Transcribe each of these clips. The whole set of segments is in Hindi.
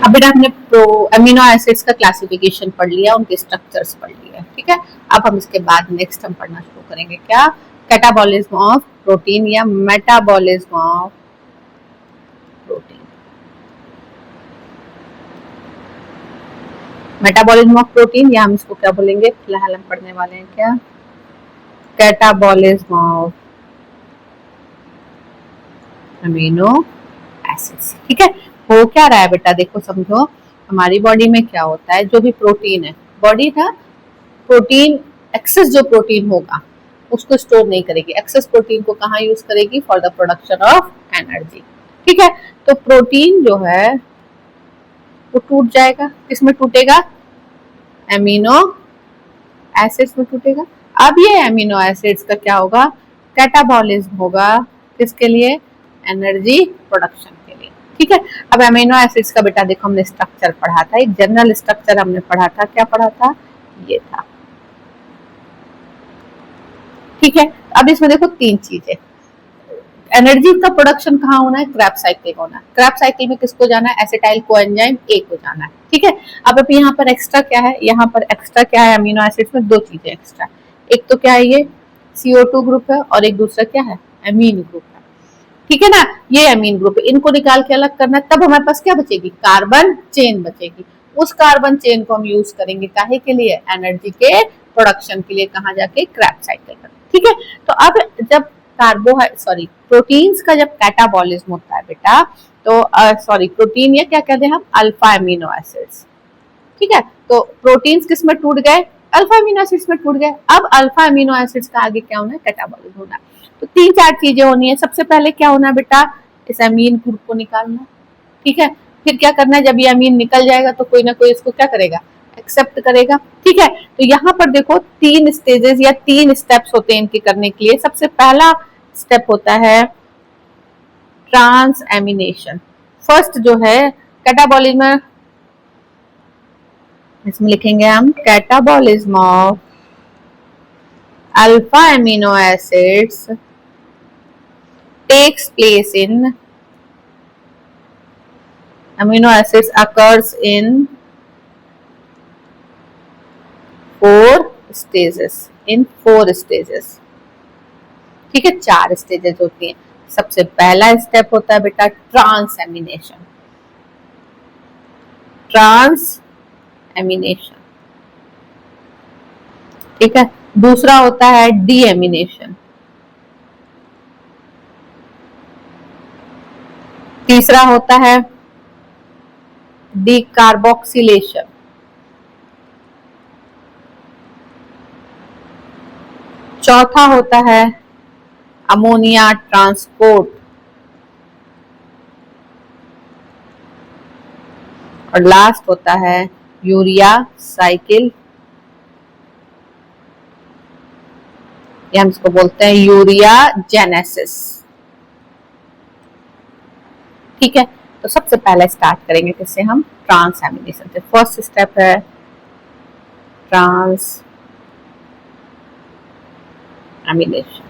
अब बेटा हमने अमीनो एसिड्स का क्लासिफिकेशन पढ़ लिया, उनके स्ट्रक्चर्स पढ़ लिए, ठीक है। अब हम इसके बाद नेक्स्ट हम पढ़ना शुरू करेंगे क्या, कैटाबॉलिज्म ऑफ प्रोटीन या metabolism of protein. Metabolism of protein या हम इसको क्या बोलेंगे, फिलहाल हम पढ़ने वाले हैं क्या, कैटाबॉलिज्म ऑफ अमीनो एसिड्स, ठीक है। हो क्या रहा है बेटा, देखो समझो, हमारी बॉडी में क्या होता है, जो भी प्रोटीन है, बॉडी का प्रोटीन, एक्सेस जो प्रोटीन होगा उसको स्टोर नहीं करेगी, एक्सेस प्रोटीन को कहाँ यूज करेगी, for the production of energy, ठीक है। तो प्रोटीन जो है वो टूट जाएगा, किसमें टूटेगा, एमिनो एसिड्स में टूटेगा। अब ये एमिनो एसिड्स का क्या होगा, कैटाबॉलिज्म होगा, किसके लिए, एनर्जी प्रोडक्शन के लिए, ठीक है। अब एमिनो एसिड्स का बेटा देखो हमने स्ट्रक्चर पढ़ा था, एक जनरल स्ट्रक्चर हमने पढ़ा था, क्या पढ़ा था, ये था, ठीक है। अब इसमें देखो तीन चीजें, एनर्जी का प्रोडक्शन कहाँ होना है, क्रैब साइकिल होना है, क्रैब साइकिल में किसको जाना है, एसिटाइल कोएंजाइम ए को जाना है, ठीक है। अब यहाँ पर एक्स्ट्रा क्या है, यहाँ पर एक्स्ट्रा क्या है, अमीनो एसिड्स में दो चीजें एक्स्ट्रा, एक तो क्या है ये CO2 ग्रुप है और एक दूसरा क्या है, अमीन ग्रुप है, ठीक है ना। ये अमीन ग्रुप है, इनको निकाल के अलग करना है, तब हमारे पास क्या बचेगी, कार्बन चेन बचेगी। उस कार्बन चेन को हम यूज करेंगे काहे के लिए, एनर्जी के प्रोडक्शन के लिए, कहाँ जाके, क्रैब साइकिल पर, ठीक है। तो अब जब प्रोटीन्स का जब कैटाबॉलिज्म होता है बेटा, तो प्रोटीन या क्या कहते हैं हम, अल्फा अमीनो एसिड्स, ठीक है। तो प्रोटीन्स किस में टूट गए, अल्फा अमीनो एसिड्स में टूट गए। अब अल्फा अमीनो एसिड्स का आगे क्या होना है, कैटाबॉलिज्म होना है। तो तीन चार चीजें होनी है, सबसे पहले क्या होना है बेटा, इस अमीन ग्रुप को निकालना, ठीक है। फिर क्या करना है, जब ये अमीन निकल जाएगा तो कोई ना कोई इसको क्या करेगा, एक्सेप्ट करेगा, ठीक है। तो यहाँ पर देखो तीन स्टेजेस या तीन स्टेप्स होते हैं इनके करने के लिए। सबसे पहला स्टेप होता है ट्रांस एमिनेशन। फर्स्ट जो है कैटाबॉलिज्म, इसमें लिखेंगे हम catabolism of alpha amino acids takes place in, amino acids occurs in 4 stages, ठीक है, 4 स्टेजेस होती हैं। सबसे पहला स्टेप होता है बेटा ट्रांस एमिनेशन, ठीक है। दूसरा होता है डी एमिनेशन, तीसरा होता है डीकार्बोक्सिलेशन, चौथा होता है अमोनिया ट्रांसपोर्ट, और लास्ट होता है यूरिया साइकिल, या हम इसको बोलते हैं यूरिया जेनेसिस, ठीक है। तो सबसे पहले स्टार्ट करेंगे किससे हम, ट्रांस एमिनेशन से। फर्स्ट स्टेप है ट्रांस एमिनेशन,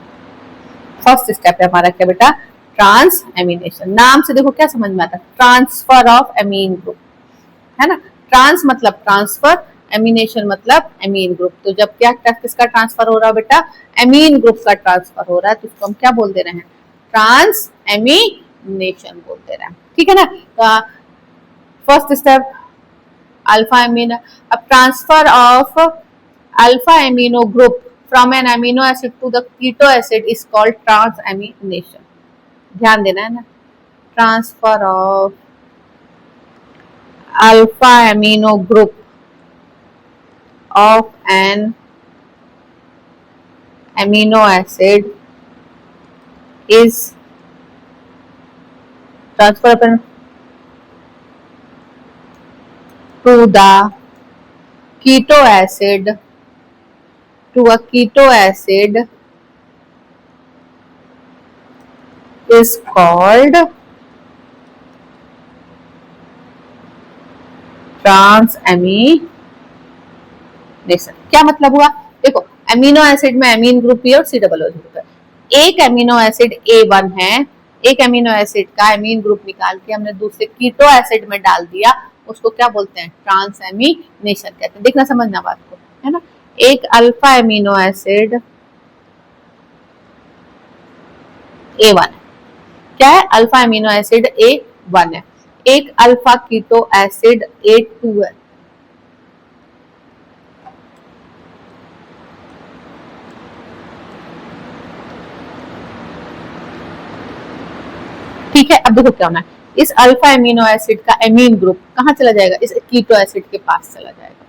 फर्स्ट स्टेप है हमारा क्या बेटा, ट्रांस एमिनेशन। नाम से देखो क्या समझ में आता है, ट्रांसफर ऑफ अमीन ग्रुप, है ना। ट्रांस मतलब ट्रांसफर, एमिनेशन मतलब अमीन ग्रुप। तो जब क्या किसका ट्रांसफर हो रहा है बेटा, अमीन ग्रुप का ट्रांसफर हो रहा है, तो उसको हम क्या बोल दे रहे हैं, ट्रांस एमिनेशन बोल दे रहे हैं, ठीक है ना। फर्स्ट स्टेप अल्फा एमिनो, अब transfer of alpha amino group from an amino acid to the keto acid is called transamination. ध्यान देना है ना, transfer of alpha amino group of an amino acid is transferred to the keto acid, to a keto acid is called transamination. क्या मतलब हुआ, देखो अमीनो एसिड में अमीन ग्रुप भी और सी डबल ग्रुप है। एक अमीनो एसिड A1 है एक अमीनो एसिड का एमीन ग्रुप निकाल के हमने दूसरे कीटो एसिड में डाल दिया, उसको क्या बोलते हैं? ट्रांसएमिनेशन कहते हैं। देखना समझना बात को, है ना। एक अल्फा एमिनो एसिड A1 है, क्या है? अल्फा एमिनो एसिड A1 है। एक अल्फा कीटो एसिड A2 है। ठीक है, अब देखो क्या होना है, इस अल्फा एमिनो एसिड का एमीन ग्रुप कहाँ चला जाएगा? इस कीटो एसिड के पास चला जाएगा।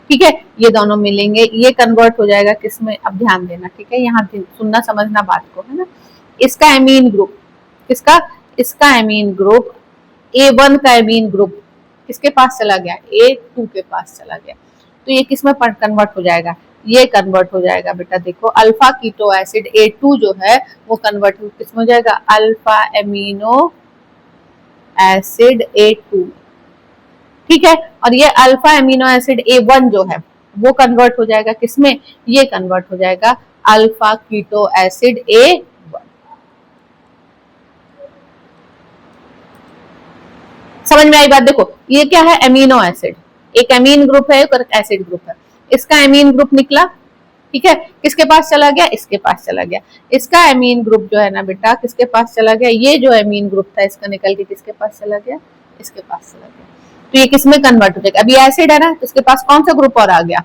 ठीक है, ये दोनों मिलेंगे, ये कन्वर्ट हो जाएगा किसमें? अब ध्यान देना, ठीक है, यहाँ सुनना समझना बात को, है ना। इसका एमीन ग्रुप किसका? इसका एमीन ग्रुप A1 का एमीन ग्रुप किसके पास चला गया? A2 के पास चला गया। तो ये किसमें कन्वर्ट हो जाएगा? ये कन्वर्ट हो जाएगा बेटा, देखो अल्फा कीटो एसिड A2 जो है वो कन्वर्ट किसमें हो जाएगा? Alpha amino acid A2। ठीक है, और ये अल्फा एमिनो एसिड A1 जो है वो कन्वर्ट हो जाएगा किसमें? ये कन्वर्ट हो जाएगा अल्फा कीटो एसिड A1। समझ में आई बात? देखो ये क्या है? एमिनो एसिड, एक एमीन ग्रुप है और एसिड ग्रुप है। इसका एमीन ग्रुप निकला, ठीक है, किसके पास चला गया? इसके पास चला गया। इसका एमीन ग्रुप जो है ना बेटा किसके पास चला गया? ये जो एमीन ग्रुप था इसका निकल के किसके पास चला गया? इसके पास चला गया। तो ये किसमें कन्वर्ट हो जाएगा? अभी एसिड है ना, तो इसके पास कौन सा ग्रुप और आ गया?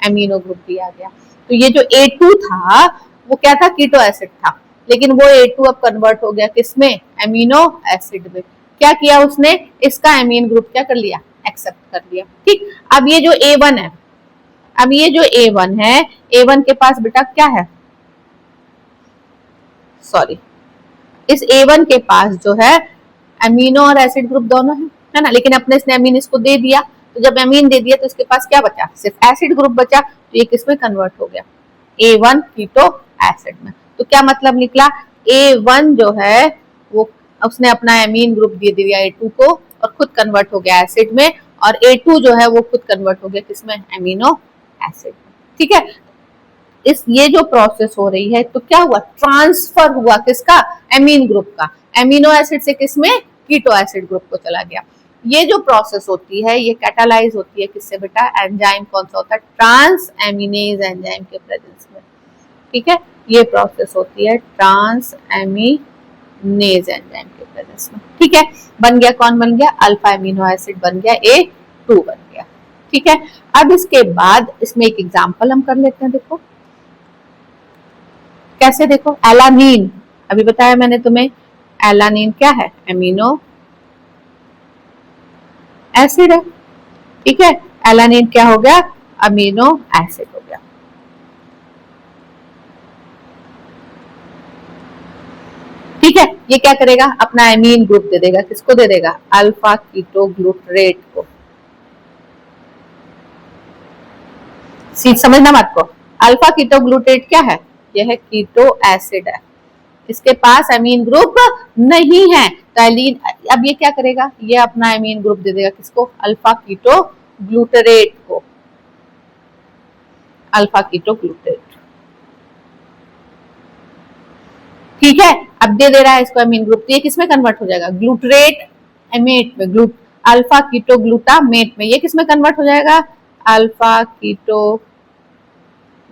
एमिनो ग्रुप भी आ गया। तो ये जो A2 था वो क्या था? कीटो एसिड था, लेकिन वो A2 अब कन्वर्ट हो गया किसमें? एमिनो एसिड में। क्या किया उसने? इसका एमीन ग्रुप क्या कर लिया? एक्सेप्ट कर लिया। ठीक, अब ये जो A1 है, अब ये जो A1 है, A1 के पास बेटा क्या है? सॉरी, इस A1 के पास जो है अमीनो और एसिड ग्रुप दोनों है ना, लेकिन अपने इसने अमीन इसको दे दिया, तो जब अमीन दे दिया तो इसके पास क्या बचा? सिर्फ एसिड ग्रुप बचा। तो ये किसमें कन्वर्ट हो गया? A1 कीटो एसिड में। तो क्या मतलब निकला? A1 जो है वो उसने अपना एमीन ग्रुप दे दिया A2 को और खुद कन्वर्ट हो गया एसिड में, और A2 जो है वो खुद कन्वर्ट हो गया किसमें? एमिनो एसिड में। ठीक है, इस ये जो प्रोसेस हो रही है तो क्या हुआ? ट्रांसफर हुआ किसका? एमीन ग्रुप का एमिनो एसिड से किसमें? कीटो एसिड ग्रुप को चला गया। ये जो प्रोसेस होती है ये कैटालाइज होती है किससे बेटा? एंजाइम कौन सा होता है? ट्रांस एमिनेज एंजाइम के प्रेजेंस में। ठीक है, ये प्रोसेस होती है ट्रांस एमिनेज एंजाइम के प्रेजेंस में। ठीक है, बन गया, कौन बन गया? अल्फा एमिनो एसिड बन गया, A2 बन गया। ठीक है, अब इसके बाद इसमें एक एग्जांपल हम कर लेते हैं। देखो कैसे, देखो एलानीन, अभी बताया मैंने तुम्हें, एलानीन क्या है? एमिनो एसिड है। ठीक है, एलानीन क्या हो गया? अमीनो एसिड हो गया। ठीक है, ये क्या करेगा? अपना एमीन ग्रुप दे देगा, किसको दे देगा? अल्फा कीटो ग्लूटरेट को। समझना बात को, अल्फा कीटो ग्लूटेट क्या है? यह है कीटो एसिड है, इसके पास एमीन ग्रुप नहीं है, तो एलीन अब ये क्या करेगा? ये अपना एमीन ग्रुप दे देगा किसको? अल्फा कीटो ग्लूटरेट को। अल्फा कीटो ग्लूटरेट, ठीक है, अब दे रहा है इसको एमीन ग्रुप, तो ये किसमें कन्वर्ट हो जाएगा? ग्लूटरेट एमेट में, अल्फा कीटो ग्लूटामेट में। ये किसमें कन्वर्ट हो जाएगा? अल्फा कीटो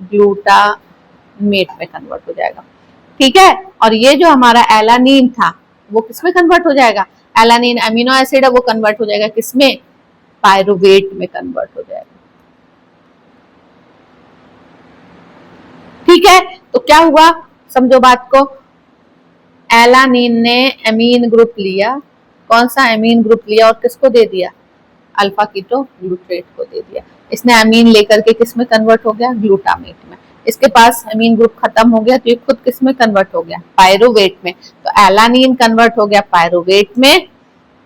ग्लूटामेट में कन्वर्ट हो जाएगा। ठीक है, और ये जो हमारा एलानीन था वो किसमें कन्वर्ट हो जाएगा? एलानीन अमीनो एसिड है, वो कन्वर्ट हो जाएगा किसमें? पायरुवेट में कन्वर्ट हो जाएगा। ठीक है, तो क्या हुआ? समझो बात को, एलानीन ने एमीन ग्रुप लिया, कौन सा एमीन ग्रुप लिया और किसको दे दिया? अल्फा कीटो ग्लूटरेट को दे दिया। इसने अमीन लेकर के किसमें कन्वर्ट हो गया? ग्लूटामेट में। इसके पास अमीन ग्रुप खत्म हो गया तो ये खुद किसमें कन्वर्ट हो गया? पायरुवेट में। तो एलानीन कन्वर्ट हो गया पायरुवेट में,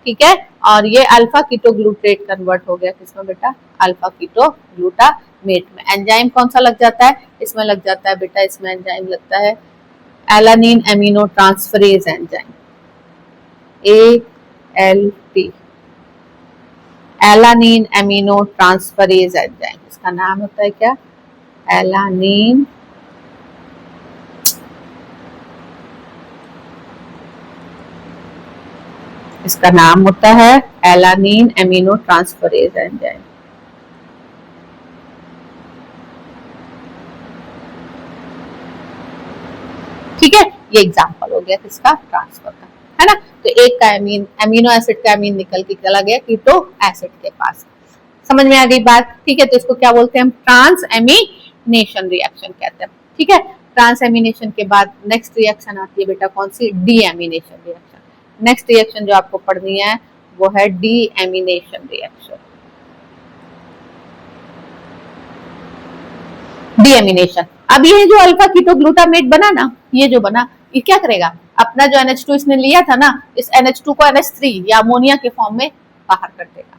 ठीक है, और ये अल्फा कीटो ग्लूटरेट कन्वर्ट हो गया किसमें बेटा? अल्फा कीटो ग्लूटामेट में। एंजाइम कौन सा लग जाता है इसमें? लग जाता है बेटा इसमें एंजाइम लगता है alanine amino transferase enzyme, ALT, alanine amino transferase enzyme. इसका नाम होता है क्या? एलानीन इसका नाम होता है एलानिन एमिनो ट्रांसफरेज एंजाइम। ठीक है, ये एग्जांपल हो गया किसका, ट्रांसफर का, है ना। तो एक का एमिनो एसिड का एमीन निकल के चला गया कीटो एसिड के पास। समझ में आ गई बात। ठीक है, तो इसको क्या बोलते हैं हम, ट्रांस एमिनेशन रिएक्शन कहते हैं। ठीक है, ट्रांस एमिनेशन के बाद नेक्स्ट रिएक्शन आती है बेटा कौन सी, deamination reaction. Next reaction जो आपको पढ़नी है वो है डी एमिनेशन रिएक्शन। डीएमिनेशन। अब ये जो अल्फा कीटोग्लूटामेट बना ना, ये जो बना, ये क्या करेगा, अपना जो NH2 इसने लिया था ना, इस NH2 को NH3 या अमोनिया के फॉर्म में बाहर कर देगा।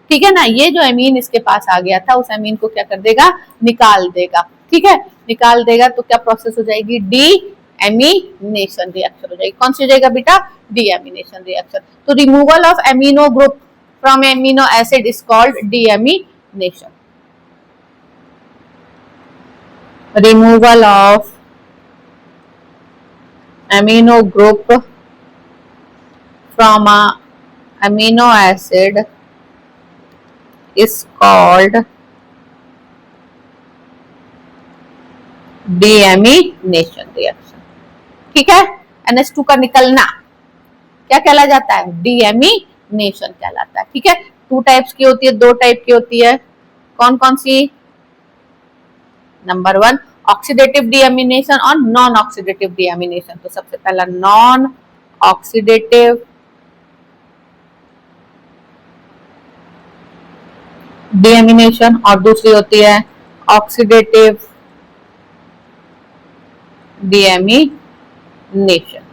ठीक है ना, ये जो एमीन इसके पास आ गया था, उस एमीन को क्या कर देगा, निकाल देगा। ठीक है, निकाल देगा तो क्या प्रोसेस हो जाएगी, डी एमिनेशन रिएक्शन हो जाएगी। कौन सी हो जाएगा बेटा, डी एमिनेशन रिएक्शन। तो removal of amino group from amino acid is called deamination. Removal of amino group from a amino acid is called deamination reaction। ठीक है, NH2 का निकलना क्या कहला जाता है, डीएमिनेशन कहलाता है। ठीक है, 2 टाइप्स की होती है, 2 टाइप की होती है। कौन कौन सी, नंबर 1 ऑक्सीडेटिव डीएमिनेशन और नॉन ऑक्सीडेटिव डीएमिनेशन। तो सबसे पहला नॉन ऑक्सीडेटिव डीएमिनेशन और दूसरी होती है ऑक्सीडेटिव डीएमिनेशन।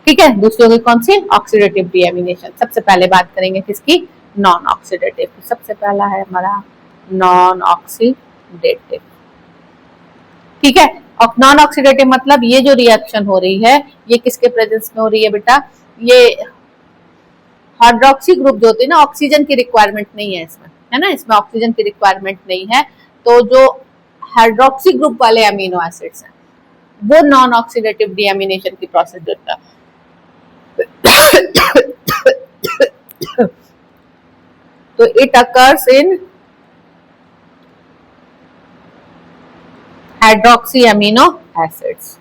ठीक है, दूसरी होगी कौन सी, ऑक्सीडेटिव डीएमिनेशन। सबसे पहले बात करेंगे किसकी, नॉन ऑक्सीडेटिव। सबसे पहला है हमारा नॉन ऑक्सीडेटिव। ठीक है, और नॉन ऑक्सीडेटिव मतलब ये जो रिएक्शन हो रही है ये किसके प्रेजेंस में हो रही है बेटा, ये हाइड्रोक्सी ग्रुप जो होती है ना, ऑक्सीजन की रिक्वायरमेंट नहीं है इसमें, है ना, इसमें ऑक्सीजन की रिक्वायरमेंट नहीं है। तो जो हाइड्रोक्सी ग्रुप वाले अमीनो एसिड्स हैं वो नॉन ऑक्सीडेटिव डीएमिनेशन की प्रोसेस होता है। तो it occurs in hydroxy amino acids।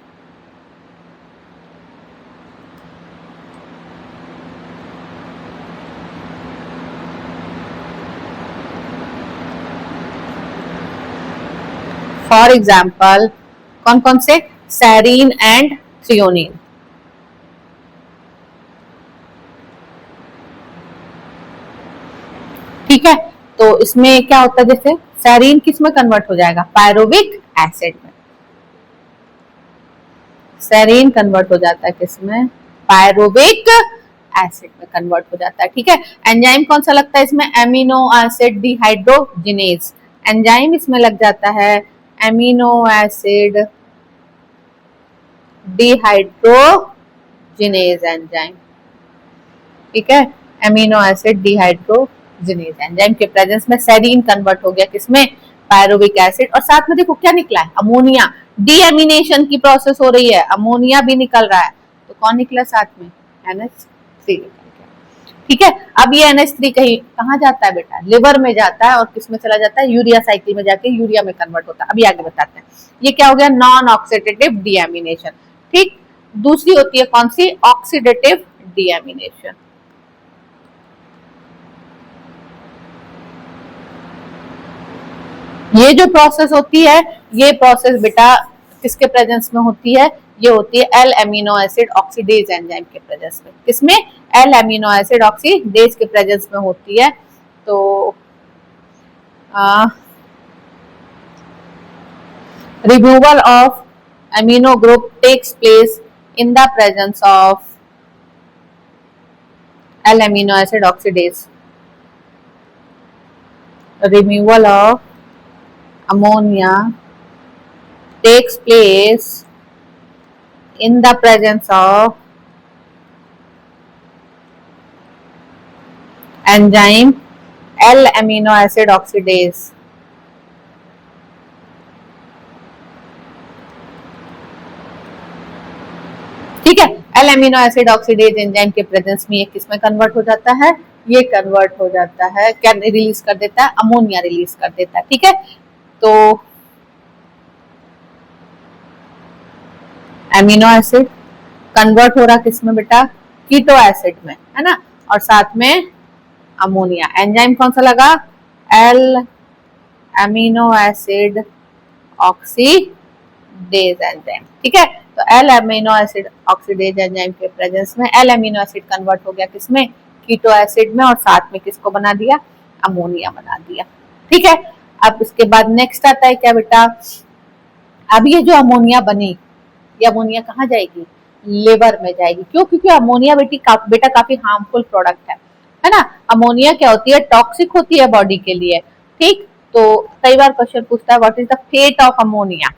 For example कौन कौन से, सेरीन एंड थ्रियोनिन। ठीक है, तो इसमें क्या होता है, जैसे सेरीन किस में कन्वर्ट हो जाएगा, पायरुविक एसिड में। सेरीन कन्वर्ट हो जाता है किसमें, पायरुविक एसिड में कन्वर्ट हो जाता है। ठीक है, एंजाइम कौन सा लगता है इसमें, एमिनो एसिड डिहाइड्रोजिनेज। एंजाइम इसमें लग जाता है एमिनो एसिड डिहाइड्रोजिनेज एंजाइम। ठीक है, एमिनो एसिड डिहाइड्रोजिनेज एंजाइम के प्रेजेंस में सेरीन कन्वर्ट हो गया किसमें, पायरुविक एसिड। और साथ में देखो क्या निकला है, अमोनिया। डीएमिनेशन की प्रोसेस हो रही है, अमोनिया भी निकल रहा है, तो कौन निकला साथ में, NH3 निकल गया। ठीक है, अब ये NH3 कहाँ जाता है बेटा, लिवर में जाता है और किसमें चला जाता है, यूरिया साइकिल में जाके यूरिया में कन्वर्ट होता है। अभी आगे बताते हैं। ये क्या हो गया, नॉन ऑक्सीडेटिव डीएमिनेशन। ठीक, दूसरी होती है कौन सी, ऑक्सीडेटिव डीएमिनेशन। ये जो प्रोसेस होती है, ये प्रोसेस बेटा किसके प्रेजेंस में होती है, ये होती है L amino acid oxidase enzyme के प्रेजेंस में। किसमें, एल एमिनो एसिड ऑक्सीडेज के प्रेजेंस में होती है। तो removal of amino group takes place in the presence of L amino acid oxidase. Removal of ammonia takes place in the presence of enzyme L amino acid oxidase। ठीक है, L amino acid oxidase enzyme के प्रेजेंस में ये किस में कन्वर्ट हो जाता है, ये कन्वर्ट हो जाता है, क्या रिलीज कर देता है, अमोनिया रिलीज कर देता है। ठीक है, तो एमिनो एसिड कन्वर्ट हो रहा किस में बेटा, कीटो एसिड में, है ना, और साथ में अमोनिया। एंजाइम कौन सा लगा, L amino acid oxidase enzyme. ठीक है, तो L amino acid oxidase enzyme के प्रेजेंस में एल एमिनो एसिड कन्वर्ट हो गया किसमें, कीटो एसिड में, और साथ में किसको बना दिया, अमोनिया बना दिया। ठीक है, अब इसके बाद नेक्स्ट आता है क्या बेटा, अब ये जो अमोनिया बनी, ये अमोनिया कहाँ जाएगी, लिवर में जाएगी। क्यों, क्योंकि अमोनिया बेटा काफी हार्मफुल प्रोडक्ट है ना। अमोनिया क्या होती है, टॉक्सिक होती है बॉडी के लिए। ठीक, तो कई बार क्वेश्चन पूछता है what is the fate of ammonia,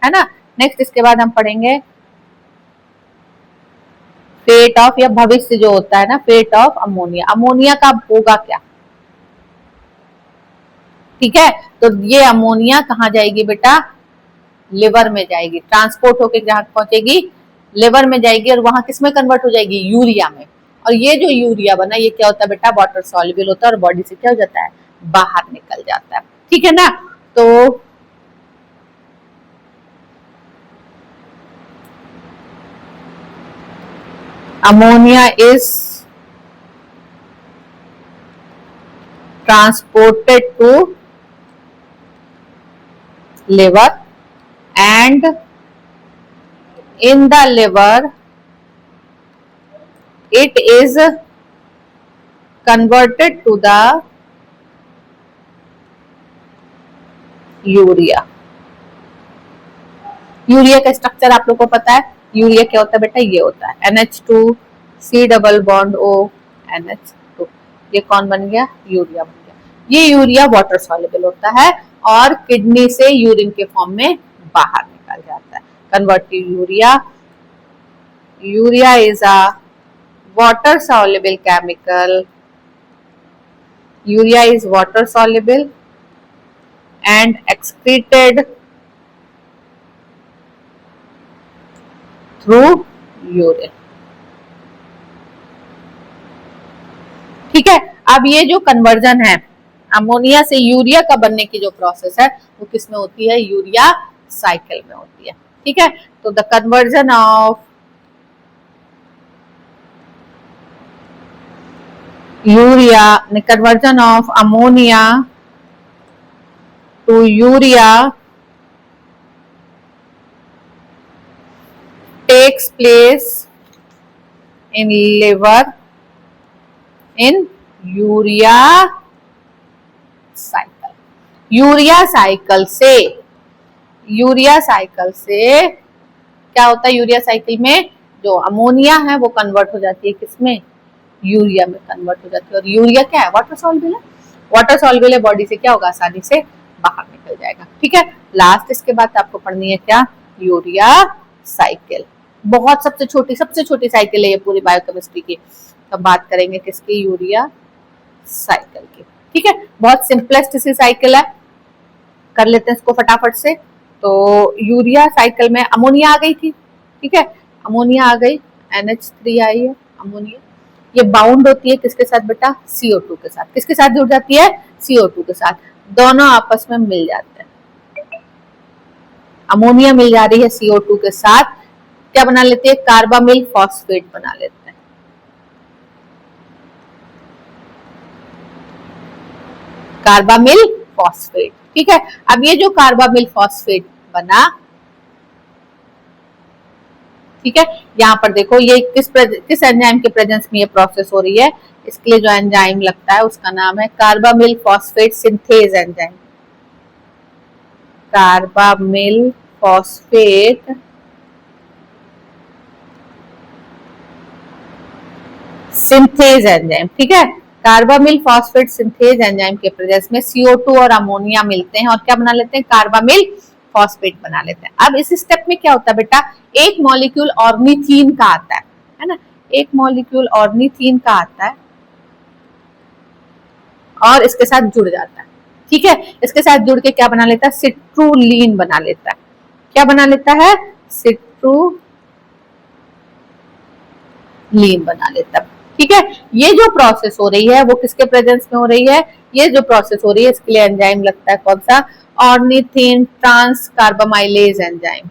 है ना। नेक्स्ट इसके बाद हम पढ़ेंगे फेट ऑफ, या भविष्य जो होता है ना, फेट ऑफ अमोनिया, अमोनिया का होगा क्या। ठीक है, तो ये अमोनिया कहाँ जाएगी बेटा, लिवर में जाएगी, ट्रांसपोर्ट होके जहां पहुंचेगी, लिवर में जाएगी, और वहां किस में कन्वर्ट हो जाएगी, यूरिया में। और ये जो यूरिया बना, ये क्या होता है बेटा, वाटर सॉल्युबल होता है, और बॉडी से क्या हो जाता है, बाहर निकल जाता है। ठीक है ना, तो ammonia is transported to liver and in the liver it is converted to the urea. Urea का स्ट्रक्चर आप लोग को पता है, यूरिया क्या होता है बेटा, ये होता है NH2 C double bond O NH2, ये कौन बन गया, यूरिया बन गया। ये यूरिया वाटर सॉल्युबल होता है और किडनी से यूरिन के फॉर्म में बाहर निकल जाता है, convert to urea. Urea is a water soluble chemical, urea is water soluble and excreted through urine। ठीक है, अब ये जो कन्वर्जन है अमोनिया से यूरिया का बनने की जो प्रोसेस है वो किस में होती है, यूरिया साइकिल में होती है। ठीक है, तो the conversion of urea, conversion of ammonia to urea takes place in liver in urea cycle. Urea cycle से क्या होता है, यूरिया साइकिल में जो अमोनिया है वो कन्वर्ट हो जाती है किसमें, यूरिया में कन्वर्ट हो जाती है। और यूरिया क्या है, वाटर सॉल्युबल है, वाटर सॉल्युबल है, बॉडी से क्या होगा, आसानी से बाहर निकल जाएगा। ठीक है, लास्ट इसके बाद आपको पढ़नी है क्या, यूरिया साइकिल। बहुत सबसे छोटी साइकिल है ये पूरी बायोकेमिस्ट्री की। तो बात करेंगे किसकी, यूरिया साइकिल की। ठीक है, बहुत सिंपलेस्ट सी साइकिल है, कर लेते हैं इसको फटाफट से। तो यूरिया साइकिल में अमोनिया आ गई थी। ठीक है, अमोनिया आ गई, NH3 आई है अमोनिया, ये बाउंड होती है किसके साथ बेटा, CO2 के साथ। किसके साथ जुड़ जाती है, CO2 के साथ, दोनों आपस में मिल जाते हैं। अमोनिया मिल जा रही है CO2 के साथ, क्या बना लेते हैं, कार्बामिल फॉस्फेट बना लेते हैं। कार्बामिल फॉस्फेट। ठीक है, अब ये जो कार्बामिल फॉस्फेट बना, ठीक है, यहाँ पर देखो ये किस एंजाइम के प्रेजेंस में ये प्रोसेस हो रही है, इसके लिए जो एंजाइम लगता है उसका नाम है carbamyl phosphate synthase enzyme. Carbamyl phosphate synthase enzyme. ठीक है, कार्बामिल फॉस्फेट सिंथेज एंजाइम के प्रेजेंस में CO2 और अमोनिया मिलते हैं और क्या बना लेते हैं, कार्बामिल फॉस्फेट बना लेते हैं। अब इस स्टेप में क्या होता है बेटा, एक मॉलिक्यूल ऑर्निथीन का आता है ना, एक मॉलिक्यूल ऑर्निथीन का आता है और इसके साथ जुड़ जाता है। ठीक है, इसके साथ जुड़ के क्या बना लेता है, सिट्रुलीन बना लेता है। क्या बना लेता है, सिट्रुलीन लीन बना ले तब। ठीक है, ये जो प्रोसेस हो रही है वो किसके प्रेजेंस में हो रही है? ये जो प्रोसेस हो रही है इसके लिए एंजाइम लगता है कौन सा? Ornithine transcarbamylase enzyme.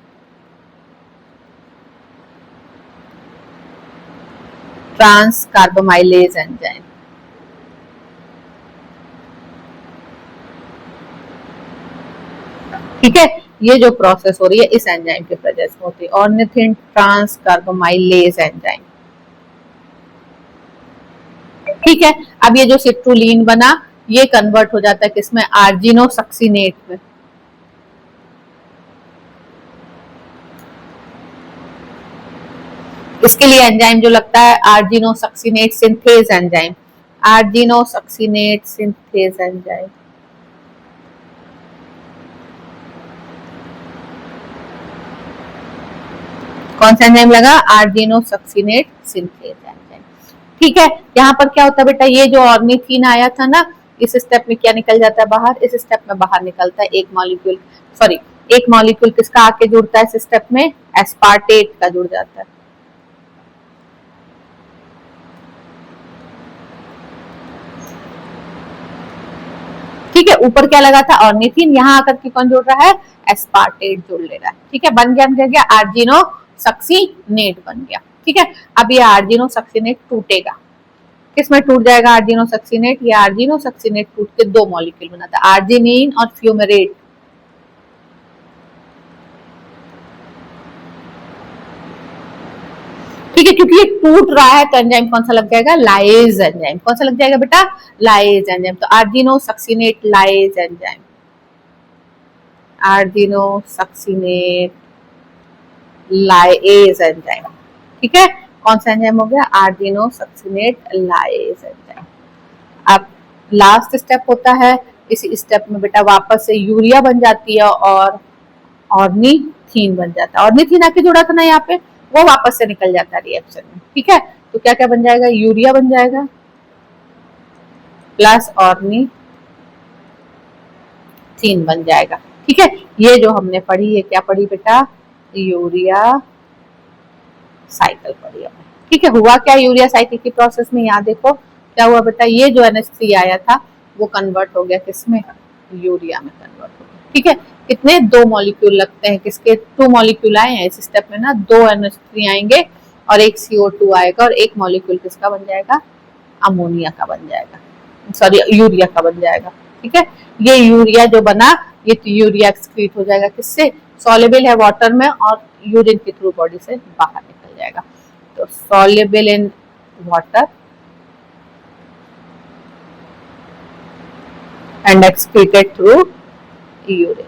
Transcarbamylase enzyme. ठीक है, ये जो प्रोसेस हो रही है इस एंजाइम के प्रेजेंस में होती है, ऑर्निथिन ट्रांस कार्बामाइलेज एंजाइम। ठीक है, अब ये जो सिट्रुलिन बना ये कन्वर्ट हो जाता है किसमें? आर्जिनोसक्सिनेट में। इसके लिए एंजाइम जो लगता है argininosuccinate synthase enzyme. Argininosuccinate synthase enzyme. कौन सा एंजाइम लगा? Argininosuccinate synthase enzyme. ठीक है, यहाँ पर क्या होता है बेटा, ये जो ऑर्निथिन आया था ना, इस स्टेप में क्या निकल जाता है बाहर? इस स्टेप में बाहर निकलता है एक मॉलिक्यूल, सॉरी एक मॉलिक्यूल किसका आके जुड़ता है इस स्टेप में? एस्पार्टेट का जुड़ जाता है। ठीक है, ऊपर क्या लगा था? ऑर्निथिन, यहाँ आकर के कौन जुड़ रहा है? एस्पार्टेट जुड़ ले रहा है। ठीक है, बन गया आर्जिनोसक्सिनेट बन गया। ठीक है, अब ये आर्जिनोसक्सिनेट टूटेगा, किसमें टूट जाएगा आर्जिनोसक्सिनेट? ये आर्जिनोसक्सिनेट टूट के दो मॉलिक्यूल बनाता है, आर्जिनिन और फ्यूमेरेट। ठीक है, क्योंकि ये टूट रहा है तो एंजाइम कौन सा लग जाएगा? Lyase enzyme. कौन सा लग जाएगा बेटा? Lyase enzyme. तो argininosuccinate lyase enzyme. Argininosuccinate lyase enzyme. ठीक है, कौन सा एंजाइम हो गया? Argininosuccinate lyase enzyme. अब लास्ट स्टेप होता है, इस स्टेप में बेटा वापस से यूरिया बन जाती है और ऑर्निथीन बन जाता है। ऑर्निथीन आके जुड़ा था ना यहाँ पे, वो वापस से निकल जाता है रिएक्शन में। ठीक है, तो क्या क्या बन जाएगा? यूरिया बन जाएगा प्लस ऑर्निथीन बन जाएगा। ठीक है, ये जो हमने पढ़ी है क्या पढ़ी बेटा? यूरिया साइकिल पढ़ी हमने। ठीक है, हुआ क्या यूरिया साइकिल की प्रोसेस में? यहाँ देखो क्या हुआ बेटा, ये जो NH3 आया था वो कन्वर्ट हो गया किसमें? यूरिया में कन्वर्ट हो गया। ठीक है, कितने? दो मॉलिक्यूल लगते हैं, किसके? 2 मॉलिक्यूल आए हैं इस स्टेप में ना, 2 NH3 आएंगे और एक CO2 आएगा और एक मॉलिक्यूल किसका बन जाएगा? अमोनिया का बन जाएगा, सॉरी यूरिया का बन जाएगा। ठीक है, ये यूरिया जो बना ये यूरिया एक्सक्रीट हो जाएगा किससे? सॉल्युबल है वाटर में और यूरिन के थ्रू बॉडी से बाहर निकल जाएगा। तो soluble in water and excreted through urine.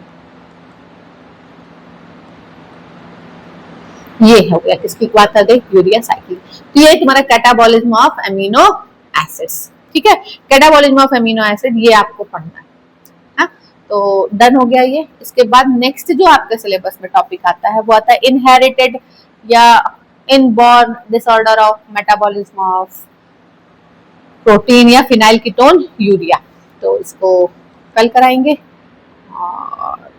ये हो गया किसकी बात आ गई? Urea cycle. तो ये तुम्हारा कैटाबॉलिज्म ऑफ एमिनो एसिड्स। ठीक है, कैटाबॉलिज्म ऑफ एमिनो एसिड ये आपको पढ़ना है। हाँ? तो डन हो गया ये। इसके बाद नेक्स्ट जो आपके सिलेबस में टॉपिक आता है वो आता है इनहेरिटेड या inborn disorder of metabolism of protein या फिनाइल कीटोन यूरिया। तो इसको कल कराएंगे और